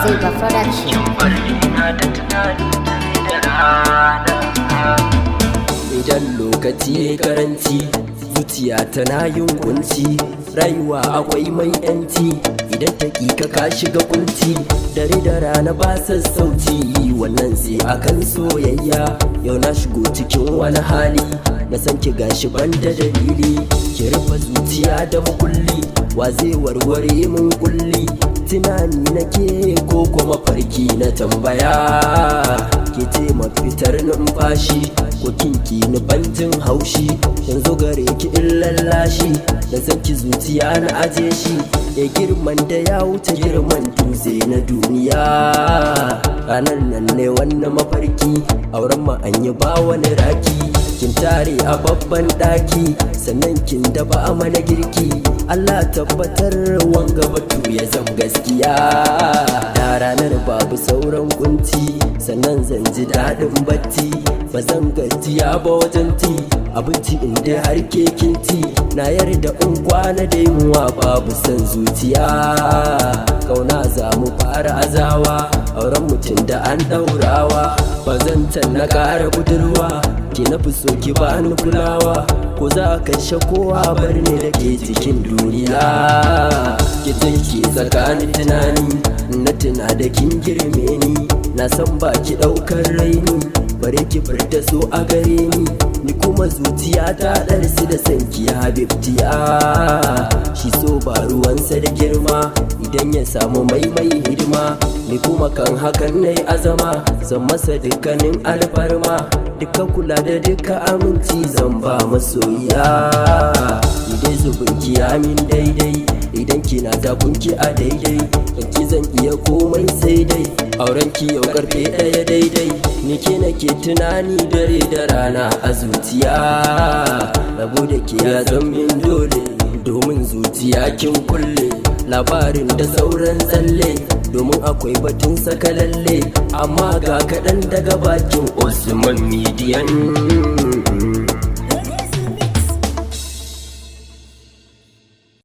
Ziba Production. Idan lokaci ya karanci zuciya tana yin kunci, rayuwa akwai mai yanci idan ta ka shiga kunci. Dare da rana ba sassauci, wannan sai akan soyayya. Yau na shigo cikin wani hali, na san ki gashi ban da dalili. Ki rufe zuciya da makulli, wa zai warware mun kulli? Tunani nake ko kuma farki na tambaya, ke ce mafitar numfashi ko kinki ni banjin haushi. Yanzu gare ki in lallashi, da san ki zuciya na aje shi. Ya girman da ya wuce girman dutse na duniya. Ranar nan ne wannan mafarki, auren ma an yi ba wani raki. Kin tare a babban daki, sannan kin dafa a mana girki. Allah tabbatar wanga batu ya zam gaskiya. Da ranar babu sauran kunci, sannan zan ji daɗin bacci. Ba zan gajiya ba wajen ti abinci inda har ke kinti. Na yarda in kwana da yunwa babu san zuciya. Kauna za mu fara azawa, auren mutum da an ɗaurawa. Ba zan na ƙara budurwa, ki na fi so ki ba ni kulawa. Ko za ka kashe kowa bar ni da ke cikin duniya. Ki take tsakanin tunani, na tuna da kin girme ni. Na san ba ki ɗaukar raini, bare ki furta so a gare ni. Ni kuma zuciya ta ɗarsu da sanki habibtiya. Shi so ba ruwansa da girma, idan ya samu mai hidima. Ni kuma kan hakan na yi azama, zan masa dukkanin alfarma. Duka kula da duka aminci zan ba masoyiya. Idai zubinki ya min daidai, idan kina zabunki a daidai. Yanki zan iya komai sai dai, aurenki yau karfe ɗaya daidai. Ni ke nake tunani dare da rana a zuciya. Rabo da ke ya zan min dole, domin zuciya kin kulle. Labarin da sauran tsalle, domin akwai batun saka lalle. Amma ga kaɗan daga bakin Usman Midiyan.